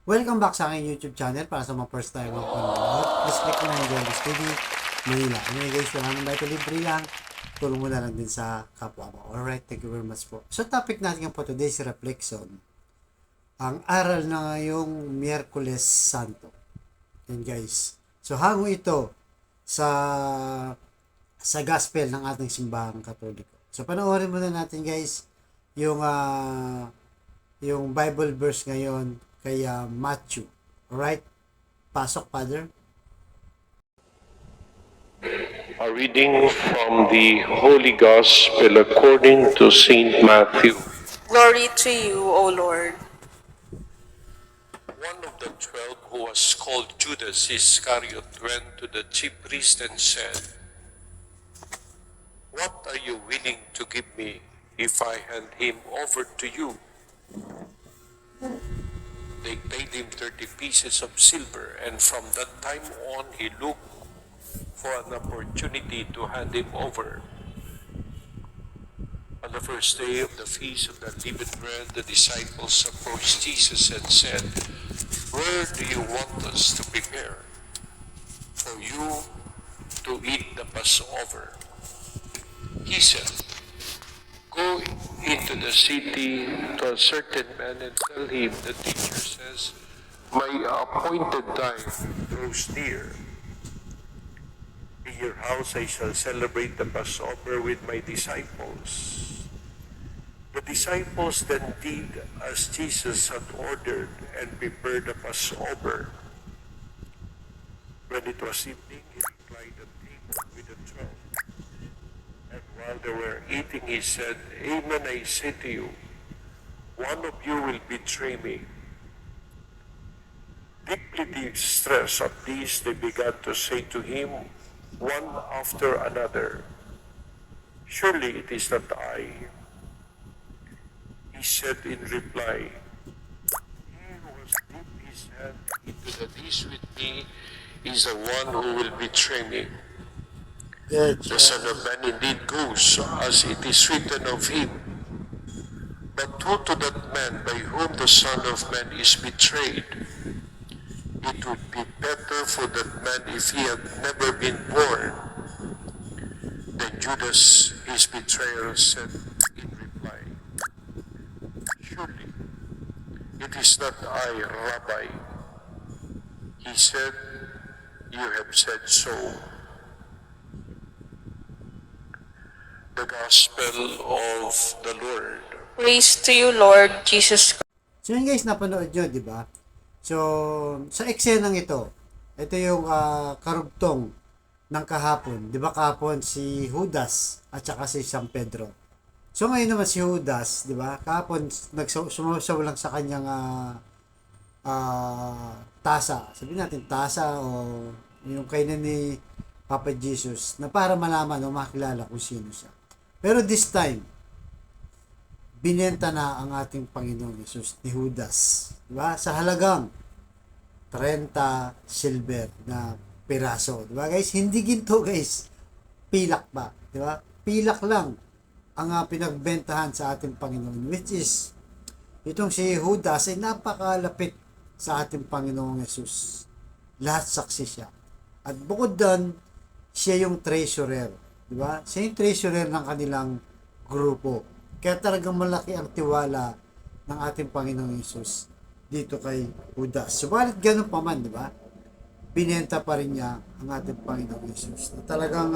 Welcome back sa aking YouTube channel para sa mga first time ang panonood. Please click mo na yung Join This TV, Manila. Anyway guys, wala nang dahil libre lang. Tulong mo na lang din sa kapwa mo. Alright, thank you very much po. So topic natin po today's reflection. Ang aral na ngayong Miyerkules Santo. Yan guys. So hango ito sa gospel ng ating simbahang katoliko. So panoorin muna natin guys yung Bible verse ngayon kay Matthew. Alright? Pasok, Father. A reading from the Holy Gospel according to Saint Matthew. Glory to you, O Lord. One of the 12, who was called Judas Iscariot, went to the chief priest and said, "What are you willing to give me if I hand him over to you?" They paid him 30 pieces of silver, and from that time on he looked for an opportunity to hand him over. On the first day of the feast of the unleavened bread, the disciples approached Jesus and said, "Where do you want us to prepare for you to eat the Passover?" He said, "Go into the city to a certain man and tell him, the teacher says, my appointed time draws near. In your house I shall celebrate the Passover with my disciples." The disciples then did as Jesus had ordered and prepared the Passover. When it was evening, he reclined at table with the 12. And while they were eating, he said, "Amen, I say to you, one of you will betray me." Deeply distressed at this, they began to say to him, one after another, "Surely it is not I." He said in reply, "He who has dipped his hand into the dish with me is the one who will betray me. Good. The Son of Man indeed goes, as it is written of him. But woe to that man by whom the Son of Man is betrayed. It would be better for that man if he had never been born." Then Judas, his betrayer, said in reply, "Surely it is not I, Rabbi." He said, "You have said so." The Gospel of the Lord. Praise to you, Lord Jesus Christ. So yun guys, napanood nyo, di ba? So, sa eksenang ito yung karugtong ng kahapon. Di ba kahapon si Judas at saka si San Pedro. So ngayon naman si Judas, di ba? Kahapon sumasaw lang sa kanyang tasa. Sabihin natin tasa o yung kainan ni Papa Jesus na para malaman o makilala kung sino siya. Pero this time, binenta na ang ating Panginoong Yesus ni Judas. Diba? Sa halagang 30 silver na piraso. Diba guys? Hindi ginto guys. Pilak ba? Diba? Pilak lang ang pinagbentahan sa ating Panginoon. Which is, itong si Judas ay napakalapit sa ating Panginoong Yesus. Lahat saksi siya. At bukod doon, siya yung treasurer. Diba? Siya yung treasurer ng kanilang grupo. Kaya talagang malaki ang tiwala ng ating Panginoong Yesus dito kay Judas. Subalit ganun pa man, di ba? Binenta pa rin niya ang ating Panginoong Yesus. Na talagang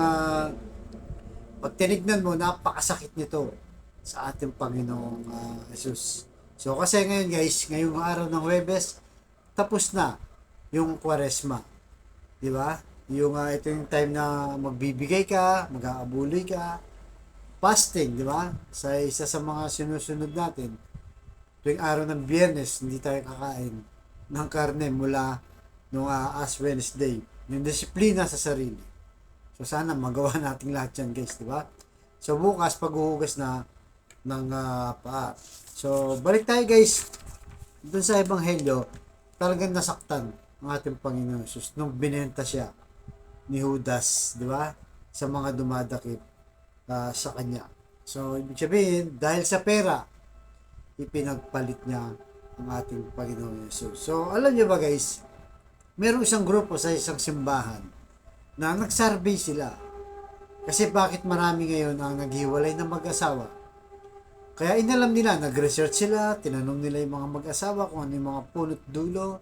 pag tinignan mo, napakasakit nito sa ating Panginoong Yesus. So kasi ngayon guys, ngayong araw ng Huwebes, tapos na yung Kwaresma. Di ba? Ito yung time na magbibigay ka, mag-aabuloy ka, fasting, di ba? Sa isa sa mga sinusunod natin, tuwing araw ng Biyernes, hindi tayo kakain ng karne mula nung Ash Wednesday. Yung disiplina sa sarili. So sana magawa natin lahat yan guys, di ba? So bukas paghuhugas na ng paa. So balik tayo guys dun sa Ebanghelyo, talagang nasaktan ang ating Panginoon Jesus nung binenta siya ni Judas, di ba? Sa mga dumadakip sa kanya. So, ibig sabihin, dahil sa pera, ipinagpalit niya ang ating Panginoon Yesus. So, alam niyo ba guys, merong isang grupo sa isang simbahan na nag-survey sila. Kasi bakit marami ngayon ang naghiwalay ng mag-asawa? Kaya inalam nila, nag-research sila, tinanong nila yung mga mag-asawa kung ano yung mga punot dulo.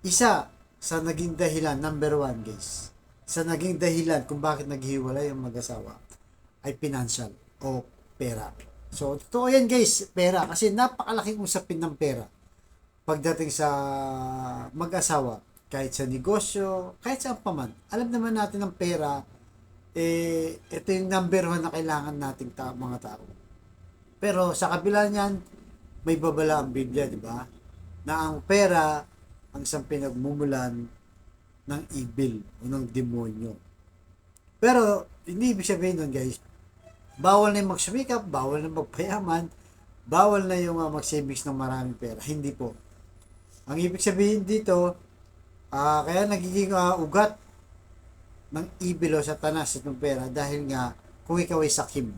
Isa sa naging dahilan, number one guys, sa naging dahilan kung bakit naghiwalay ang mag-asawa ay financial o pera. So, totoo yan guys, pera. Kasi napakalaking usapin ng pera pagdating sa mag-asawa. Kahit sa negosyo, kahit sa paman. Alam naman natin ang pera, ito yung number one na kailangan nating mga tao. Pero sa kabila niyan, may babala ang Biblia, di ba? Na ang pera ang isang pinagmumulan ng evil o ng demonyo. Pero, hindi ibig sabihin nun guys, bawal na yung magsumikap, bawal na magpayaman, bawal na yung mag-savings ng maraming pera. Hindi po. Ang ibig sabihin dito, kaya nagiging ugat ng evil o satanas itong pera dahil nga kung ikaw ay sakim.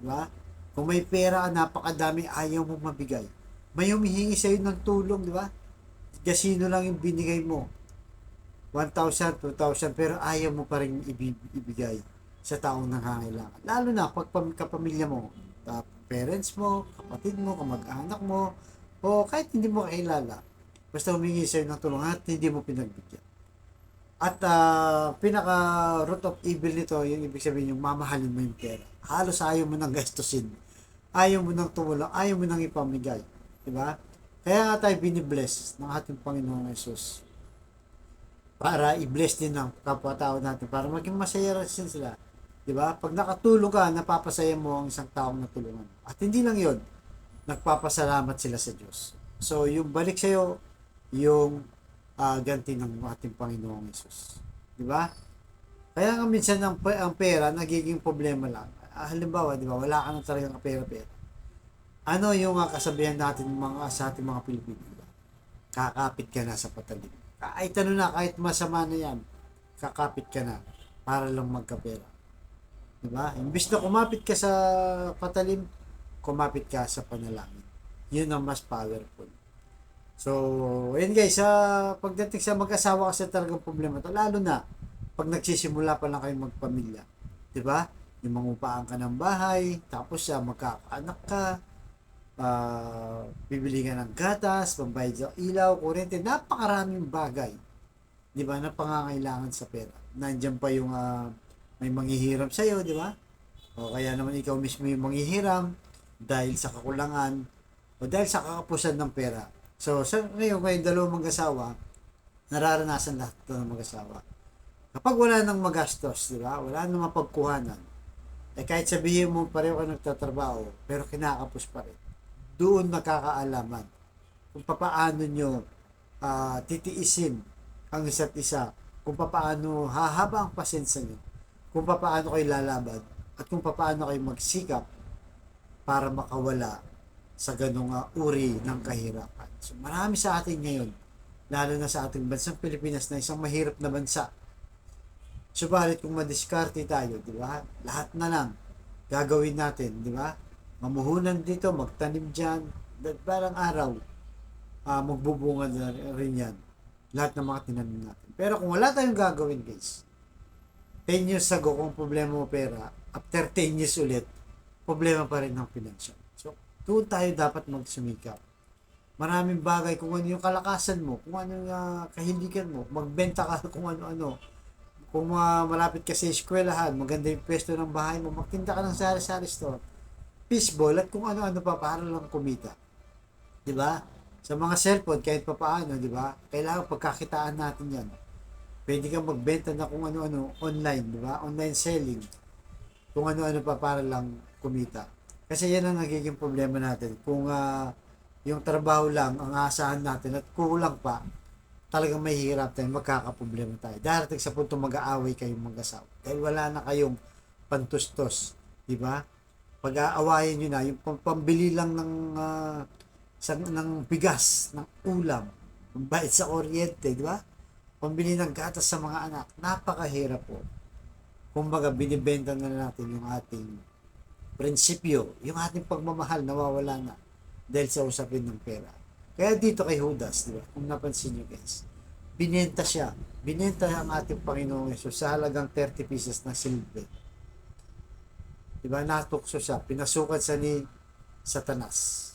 Diba? Kung may pera, napakadami, ayaw mo mabigay. May humihingi sa'yo ng tulong, di ba? Gasino lang yung binigay mo. 1,000, 2,000, pero ayaw mo pa rin ibigay sa taong nangangailangan. Lalo na pag kapamilya mo, parents mo, kapatid mo, kamag-anak mo, o kahit hindi mo kakilala. Basta humingi sa'yo ng tulong at hindi mo pinagbigyan. At pinaka root of evil nito, yung ibig sabihin yung mamahalin mo yung pera. Halos ayaw mo nang gastusin. Ayaw mo nang tumulong, ayaw mo nang ipamigay. Diba? Kaya nga tayo binibless ng ating Panginoong Yesus. Para i-bless din ng kapwa-tao natin. Para maging masaya rin sila. Diba? Pag nakatulong ka, napapasaya mo ang isang taong natulungan. At hindi lang yon, nagpapasalamat sila sa Diyos. So, yung balik sa'yo, yung ganti ng ating Panginoong Yesus. Di ba? Kaya nga minsan ang pera nagiging problema lang. Halimbawa, di ba, wala ka na talagang pera-pera. Ano yung kasabihan natin sa ating mga Pilipino? Kakapit ka na sa patalim. Kahit ano na, kahit masama na yan, kakapit ka na para lang magkapera. Di ba? Imbis na kumapit ka sa patalim, kumapit ka sa panalangin. Yun ang mas powerful. So, ayun guys, pagdating sa mag-asawa kasi talagang problema to, lalo na pag nagsisimula pa lang kayong magpamilya. 'Di ba? Yung mangupaan ka ng bahay, tapos magkakaanak ka, bibili ka ng gatas, pambayad sa ilaw, kuryente, napakaraming bagay. 'Di ba? Na pangangailangan sa pera. Nandiyan pa yung may manghihiram sa iyo, 'di ba? O kaya naman ikaw mismo yung manghihiram dahil sa kakulangan o dahil sa kakapusan ng pera. So, ngayon dalawang mag-asawa, nararanasan lahat ito ng mag-asawa. Kapag wala nang magastos, di ba? Wala nang mapagkuhanan. Kahit sabihin mo pareho ka nagtatrabaho, pero kinakapos pa rin. Doon nakakaalaman kung paano nyo titiisin ang isa't isa, kung paano hahaba ang pasensya nyo, kung paano kayo lalaban, at kung paano kayo magsikap para makawala sa ganung uri ng kahirapan. So, marami sa atin ngayon, lalo na sa ating bansang Pilipinas na isang mahirap na bansa. Subalit kung madiskarte tayo, di ba? Lahat na lang gagawin natin, di ba? Mamuhunan dito, magtanim dyan, parang araw, magbubunga na rin yan. Lahat ng mga tinanim natin. Pero kung wala tayong gagawin, guys, 10 years ago, kung problema mo pera, after 10 years ulit, problema pa rin ng financial. So, doon tayo dapat magsumikap. Maraming bagay, kung ano yung kalakasan mo, kung ano yung kahindikan mo, magbenta ka kung ano-ano. Kung malapit ka sa eskwelahan, maganda yung pwesto ng bahay mo, magtinda ka ng sari-sari store, fishball, at kung ano-ano pa para lang kumita. Diba? Sa mga cellphone, kahit pa paano, diba? Kailangan pagkakitaan natin yan. Pwede kang magbenta na kung ano-ano online, diba? Online selling. Kung ano-ano pa para lang kumita. Kasi yan ang nagiging problema natin. Kung yung trabaho lang ang asahan natin at kulang pa, talagang mahihirap tayo, magkakaproblema tayo. Darating sa punto mag-aaway kayong mag-asawa. Dahil wala na kayong pantustos. Diba? Pag-aawayin nyo na, yung pambili lang ng bigas, ng ulam, pambayad sa kuryente, di ba? Pambili ng gatas sa mga anak, napakahirap po. Kumbaga, binibenta na natin yung ating prinsipyo, yung ating pagmamahal, nawawala na dahil sa usapin ng pera. Kaya dito kay Judas, di ba? Kung napansin nyo guys, binenta siya. Binenta ang ating Panginoong Yesus sa halagang 30 pieces na silver. Di ba? Natukso siya. Pinasukat sa ni Satanas.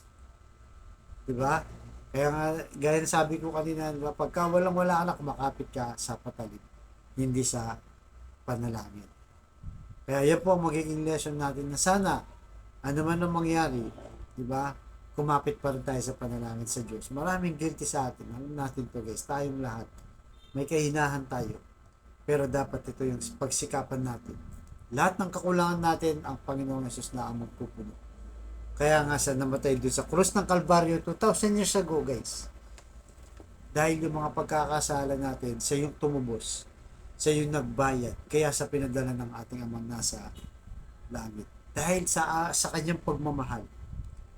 Di ba? Kaya nga, gaya na sabi ko kanina, di ba? Pagka walang-wala ka na, kumakapit ka sa patalim. Hindi sa panalangin. Kaya yan po ang magiging lesson natin na sana, ano man ang mangyari, di ba? Kumapit pa rin tayo sa panalangin sa Diyos. Maraming guilty sa atin. Alam natin to guys, tayong lahat. May kahinahan tayo. Pero dapat ito yung pagsikapan natin. Lahat ng kakulangan natin, ang Panginoong Yesus na ang magpupuno. Kaya nga siya namatay doon sa krus ng Kalbaryo 2,000 years ago guys. Dahil yung mga pagkakasala natin, siya yung tumubos. Siya yung nagbayad. Kaya sa pinadala ng ating amang nasa langit. Dahil sa kanyang pagmamahal.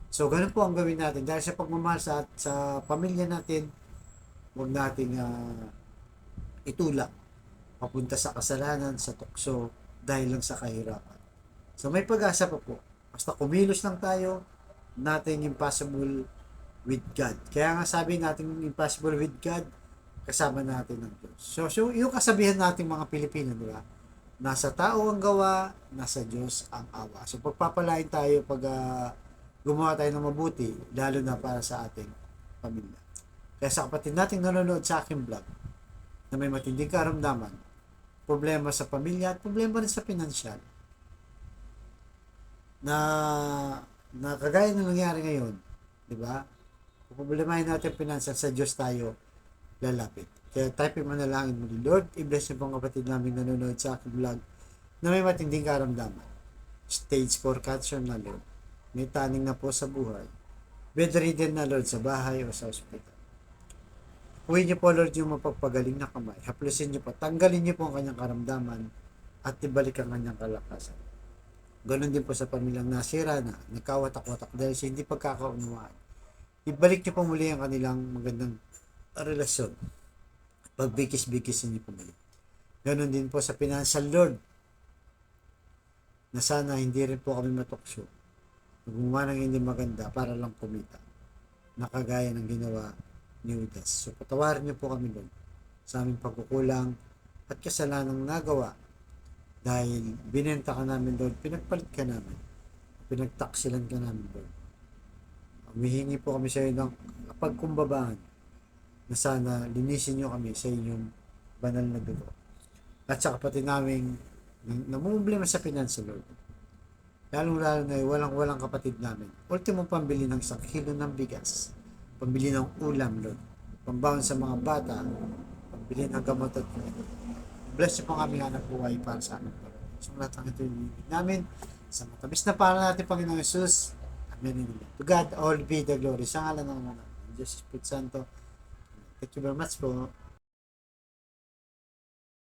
So, ganun po ang gawin natin. Dahil sa pagmamahal sa pamilya natin, huwag nating itulak papunta sa kasalanan, sa tukso, dahil lang sa kahirapan. So, may pag-asa pa po. Basta kumilos lang tayo, nothing impossible with God. Kaya nga sabi natin impossible with God, kasama natin ng Diyos. So yung kasabihan natin mga Pilipino, di ba? Nasa tao ang gawa, nasa Diyos ang awa. So pagpapalain tayo pag gumawa tayo ng mabuti, lalo na para sa ating pamilya. Kaya sa kapatid nating nanonood sa aking vlog, na may matinding karamdaman, problema sa pamilya at problema rin sa pinansyal, na kagaya ng nangyari ngayon, di ba? Kung problemahin natin pinansyal, sa Diyos tayo lalapit. Kaya type yung manalangin mo, Lord, i-bless niyo pong kapatid namin nanonood sa aking vlog na may matinding karamdaman. Stage 4 cancer na, Lord. May taning na po sa buhay. Bedridden na, Lord, sa bahay o sa ospital. Uwi niyo po, Lord, yung mapagpagaling na kamay. Haplusin niyo po, tanggalin niyo po ang kanyang karamdaman at ibalik ang kanyang kalakasan. Ganon din po sa pamilyang nasira na, nagkawatak-watak dahil sa hindi pagkakaunawaan. Ibalik niyo po muli ang kanilang magandang relasyon. Pagbikis-bikisin niyo po muli. Ganon din po sa financial, Lord, na sana hindi rin po kami matukso. Gumawa ng hindi maganda para lang kumita. Nakagaya ng ginawa ni Judas. So patawarin niyo po kami, Lord, sa aming pagkukulang at kasalanang nagawa. Dahil binenta ka namin, Lord, pinagpalit ka namin, pinagtaksilan ka namin, Lord. Humihingi po kami sa iyo ng pagkumbabaan na sana linisin niyo kami sa inyong banal na dugo. At sa kapatid namin namumblema sa pinansa, Lord. Lalo na walang kapatid namin. Ultimo pambili ng 1 kilo ng bigas, pambili ng ulam, Lord, pambaon sa mga bata, pambili ng gamot at bless niyo po kami hanap buhay para sa amin. So lahat ng ito yung namin sa matabis na para natin, Panginoong Jesus. Amen. To God all be the glory. Sa ngalan ng Diyos Espiritu Santo. Thank you very much po.